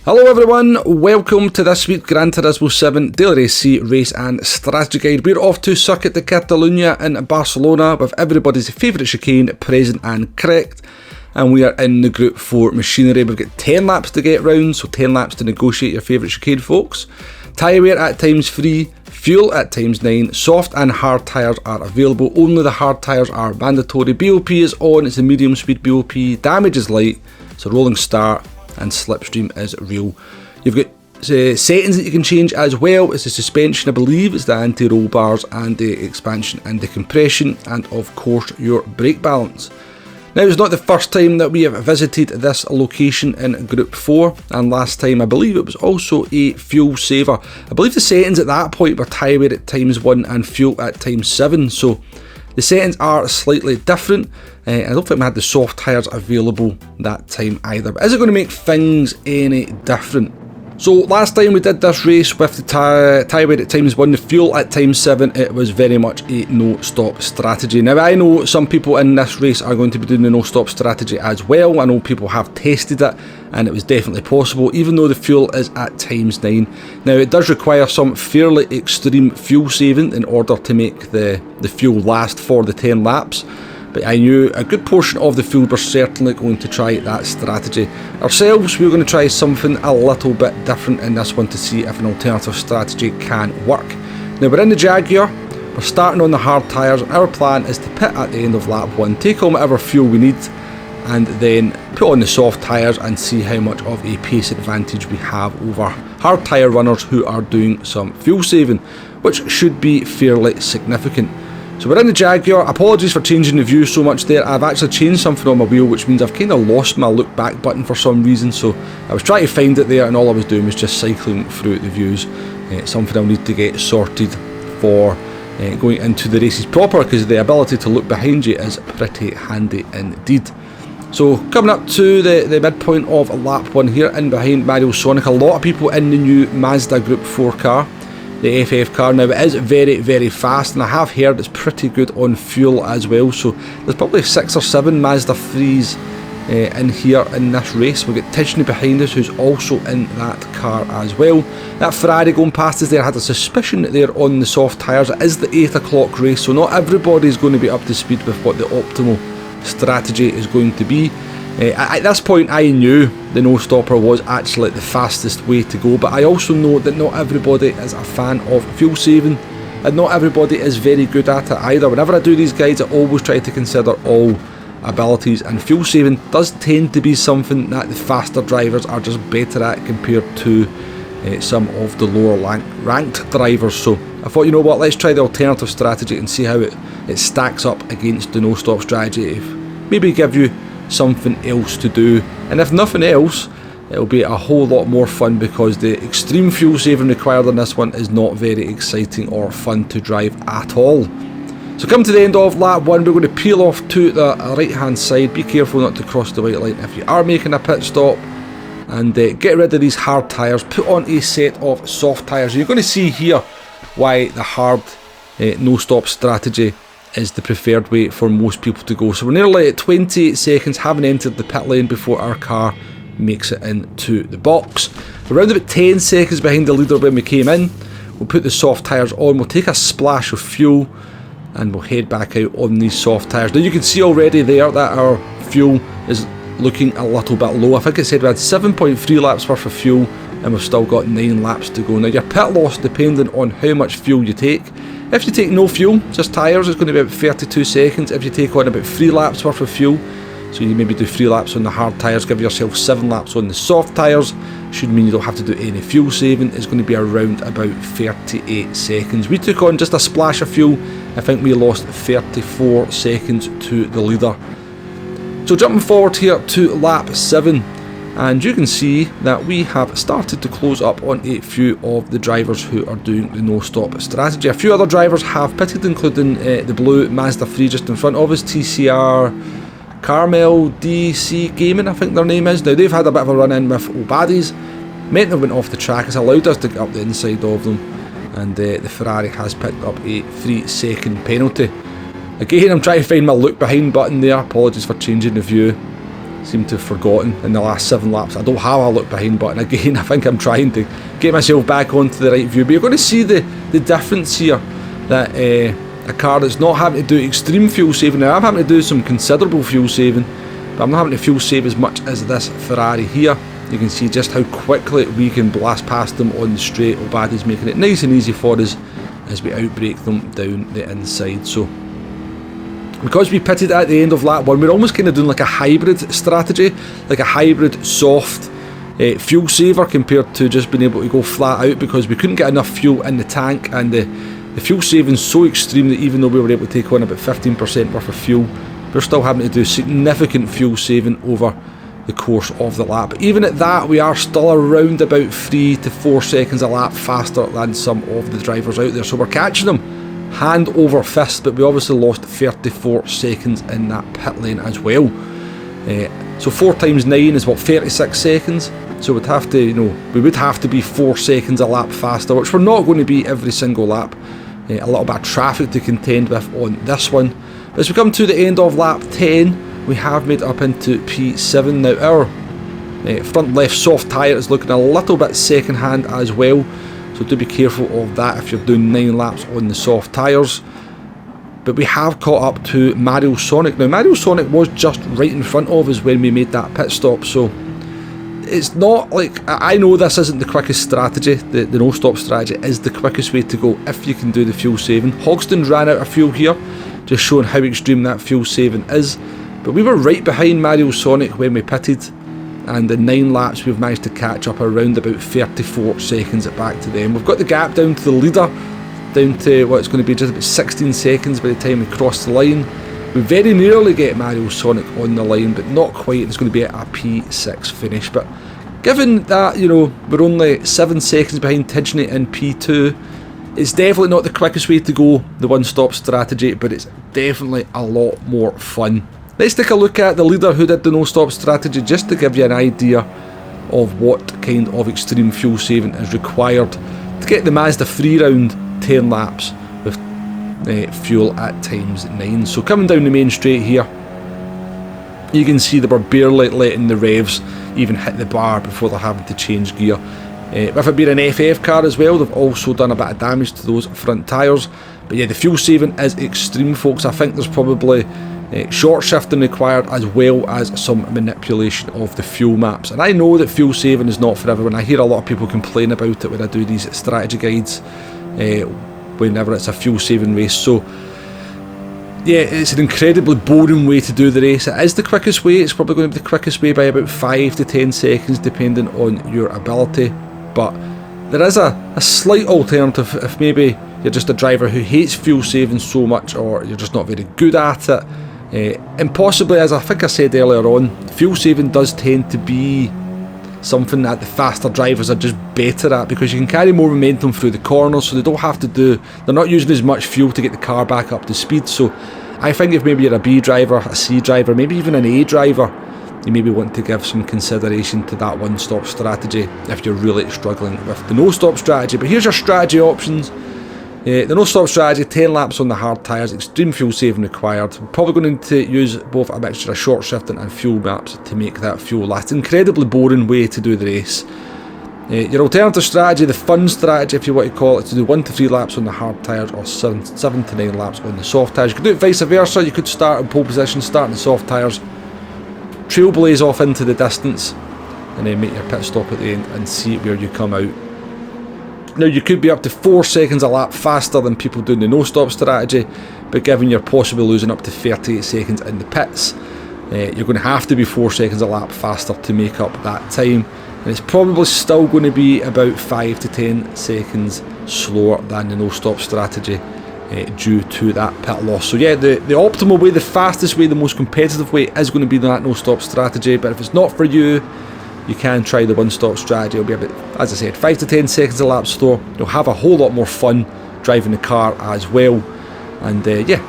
Hello everyone, welcome to this week's Gran Turismo 7 Daily Race and Strategy Guide. We're off to Circuit de Catalunya in Barcelona with everybody's favourite chicane present and correct. And we are in the Group 4 machinery. We've got 10 laps to get round, so 10 laps to negotiate your favourite chicane, folks. Tyre wear at times free, fuel at times 9, soft and hard tyres are available. Only the hard tyres are mandatory. BOP is on, it's a medium speed BOP, damage is light, it's a rolling start, and slipstream is real. You've got settings that you can change as well. It's the suspension, I believe, it's the anti-roll bars and the expansion and the compression, and of course your brake balance. Now, it's not the first time that we have visited this location in Group 4, and last time I believe it was also a fuel saver. I believe the settings at that point were tyre wear at times 1 and fuel at times 7, so the settings are slightly different. I don't think we had the soft tyres available that time either, but is it going to make things any different? So last time we did this race with the tyre wear at times 1, the fuel at times 7, it was very much a no-stop strategy. Now I know some people in this race are going to be doing the no-stop strategy as well. I know people have tested it and it was definitely possible, even though the fuel is at times 9. Now it does require some fairly extreme fuel saving in order to make the fuel last for the 10 laps. But I knew a good portion of the field were certainly going to try that strategy. Ourselves, we were going to try something a little bit different in this one to see if an alternative strategy can work. Now we're in the Jaguar, we're starting on the hard tyres, and our plan is to pit at the end of lap 1, take on whatever fuel we need, and then put on the soft tyres and see how much of a pace advantage we have over hard tyre runners who are doing some fuel saving, which should be fairly significant. So we're in the Jaguar. Apologies for changing the view so much there. I've actually changed something on my wheel, which means I've kind of lost my look back button for some reason. So I was trying to find it there, and all I was doing was just cycling through the views. Something I'll need to get sorted for going into the races proper, because the ability to look behind you is pretty handy indeed. So coming up to the midpoint of lap 1 here, in behind Mario Sonic, a lot of people in the new Mazda Group 4 car. The FF car. Now it is very, very fast, and I have heard it's pretty good on fuel as well, so there's probably 6 or 7 Mazda 3s in here in this race. We've got Tishni behind us, who's also in that car as well. That Ferrari going past us there, I had a suspicion there on the soft tyres. It is the 8 o'clock race, so not everybody's going to be up to speed with what the optimal strategy is going to be. At this point I knew the no-stopper was actually the fastest way to go, but I also know that not everybody is a fan of fuel saving, and not everybody is very good at it either. Whenever I do these guides, I always try to consider all abilities, and fuel saving does tend to be something that the faster drivers are just better at compared to some of the lower ranked drivers. So I thought, you know what, let's try the alternative strategy and see how it stacks up against the no-stop strategy. Maybe give you something else to do, and if nothing else, it'll be a whole lot more fun, because the extreme fuel saving required on this one is not very exciting or fun to drive at all. So come to the end of lap 1, we're going to peel off to the right hand side. Be careful not to cross the white line if you are making a pit stop, and get rid of these hard tyres, put on a set of soft tyres. You're going to see here why the hard no stop strategy is the preferred way for most people to go. So we're nearly at 28 seconds, having entered the pit lane before our car makes it into the box. We're around about 10 seconds behind the leader when we came in. We'll put the soft tyres on, we'll take a splash of fuel, and we'll head back out on these soft tyres. Now you can see already there that our fuel is looking a little bit low. I think I said we had 7.3 laps worth of fuel, and we've still got 9 laps to go. Now your pit loss, depending on how much fuel you take. If you take no fuel, just tyres, it's going to be about 32 seconds. If you take on about 3 laps worth of fuel, so you maybe do 3 laps on the hard tyres, give yourself 7 laps on the soft tyres, should mean you don't have to do any fuel saving. It's going to be around about 38 seconds. We took on just a splash of fuel. I think we lost 34 seconds to the leader. So jumping forward here to lap 7, and you can see that we have started to close up on a few of the drivers who are doing the no-stop strategy. A few other drivers have pitted, including the blue Mazda 3 just in front of us, TCR Carmel DC Gaming, I think their name is. Now they've had a bit of a run-in with Obadis, meant they went off the track. It's allowed us to get up the inside of them, and the Ferrari has picked up a 3-second penalty. Again, I'm trying to find my look behind button there, apologies for changing the view. seem to have forgotten in the last 7 laps. I don't have a look behind button again. I think I'm trying to get myself back onto the right view. But you're going to see the difference here, that a car that's not having to do extreme fuel saving. Now I'm having to do some considerable fuel saving, but I'm not having to fuel save as much as this Ferrari here. You can see just how quickly we can blast past them on the straight. Obadi's making it nice and easy for us as we outbrake them down the inside. So because we pitted at the end of lap 1, we're almost kind of doing like a hybrid strategy, like a hybrid soft fuel saver compared to just being able to go flat out, because we couldn't get enough fuel in the tank, and the fuel saving is so extreme that even though we were able to take on about 15% worth of fuel, we're still having to do significant fuel saving over the course of the lap. But even at that, we are still around about 3 to 4 seconds a lap faster than some of the drivers out there, so we're catching them hand over fist. But we obviously lost 34 seconds in that pit lane as well. So 4 times 9 is what, 36 seconds. So we'd have to, we would have to be 4 seconds a lap faster, which we're not going to be every single lap. A little bit of traffic to contend with on this one. But as we come to the end of lap 10, we have made up into P7. Now our front left soft tyre is looking a little bit second hand as well, so do be careful of that if you're doing 9 laps on the soft tyres. But we have caught up to Mario Sonic. Now Mario Sonic was just right in front of us when we made that pit stop, so it's not like, I know this isn't the quickest strategy. The no stop strategy is the quickest way to go if you can do the fuel saving. Hogston ran out of fuel here, just showing how extreme that fuel saving is. But we were right behind Mario Sonic when we pitted, and in 9 laps we've managed to catch up around about 34 seconds back to them. We've got the gap down to the leader, down to what it's going to be just about 16 seconds by the time we cross the line. We very nearly get Mario Sonic on the line, but not quite. It's going to be at a P6 finish. But given that, we're only 7 seconds behind Tidgney in P2, it's definitely not the quickest way to go, the one-stop strategy, but it's definitely a lot more fun. Let's take a look at the leader who did the no-stop strategy, just to give you an idea of what kind of extreme fuel saving is required to get the Mazda 3 round 10 laps with fuel at times 9. So coming down the main straight here, you can see they were barely letting the revs even hit the bar before they're having to change gear. With it being an FF car as well, they've also done a bit of damage to those front tyres. But yeah, the fuel saving is extreme, folks. I think there's probably short shifting required, as well as some manipulation of the fuel maps. And I know that fuel saving is not for everyone. I hear a lot of people complain about it when I do these strategy guides whenever it's a fuel saving race. So yeah, it's an incredibly boring way to do the race. It is the quickest way. It's probably going to be the quickest way by about 5 to 10 seconds depending on your ability. But there is a slight alternative if maybe you're just a driver who hates fuel saving so much, or you're just not very good at it. And possibly, as I think I said earlier on, fuel saving does tend to be something that the faster drivers are just better at, because you can carry more momentum through the corners, so they don't have to they're not using as much fuel to get the car back up to speed. So I think if maybe you're a B driver, a C driver, maybe even an A driver, you maybe want to give some consideration to that one-stop strategy if you're really struggling with the no-stop strategy. But here's your strategy options. The no-stop strategy, 10 laps on the hard tyres, extreme fuel saving required. We're probably going to use both a mixture of short shifting and fuel maps to make that fuel last. Incredibly boring way to do the race. Your alternative strategy, the fun strategy if you want to call it, to do 1 to 3 laps on the hard tyres or 7 to 9 laps on the soft tyres. You could do it vice versa. You could start in pole position, start in the soft tyres, trailblaze off into the distance, and then make your pit stop at the end and see where you come out. Now you could be up to 4 seconds a lap faster than people doing the no-stop strategy, but given you're possibly losing up to 38 seconds in the pits, you're going to have to be 4 seconds a lap faster to make up that time, and it's probably still going to be about 5 to 10 seconds slower than the no-stop strategy due to that pit loss. So yeah, the optimal way, the fastest way, the most competitive way is going to be that no-stop strategy, but if it's not for you, you can try the one-stop strategy. It'll be about, as I said, 5 to 10 seconds a lap slower. You'll have a whole lot more fun driving the car as well. And yeah,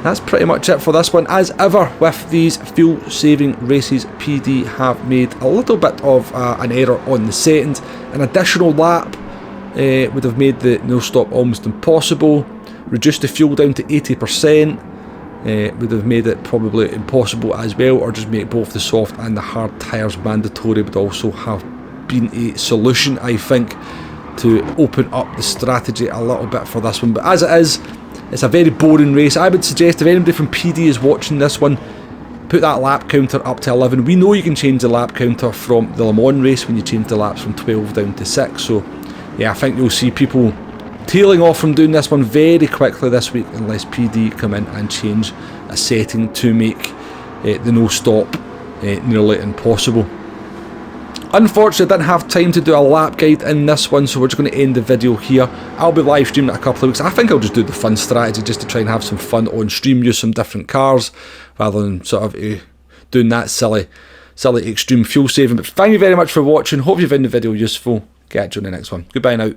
that's pretty much it for this one. As ever with these fuel-saving races, PD have made a little bit of an error on the settings. An additional lap would have made the no-stop almost impossible. Reduced the fuel down to 80%. would have made it probably impossible as well, or just make both the soft and the hard tyres mandatory would also have been a solution, I think, to open up the strategy a little bit for this one. But as it is, it's a very boring race. I would suggest if anybody from PD is watching this one, put that lap counter up to 11. We know you can change the lap counter from the Le Mans race when you change the laps from 12 down to 6. So yeah, I think you'll see people tailing off from doing this one very quickly this week unless PD come in and change a setting to make the no stop nearly impossible. Unfortunately, I didn't have time to do a lap guide in this one, so we're just going to end the video here. I'll be live streaming in a couple of weeks. I think I'll just do the fun strategy just to try and have some fun on stream, use some different cars, rather than sort of doing that silly extreme fuel saving. But thank you very much for watching. Hope you found the video useful. Catch you on the next one. Goodbye now.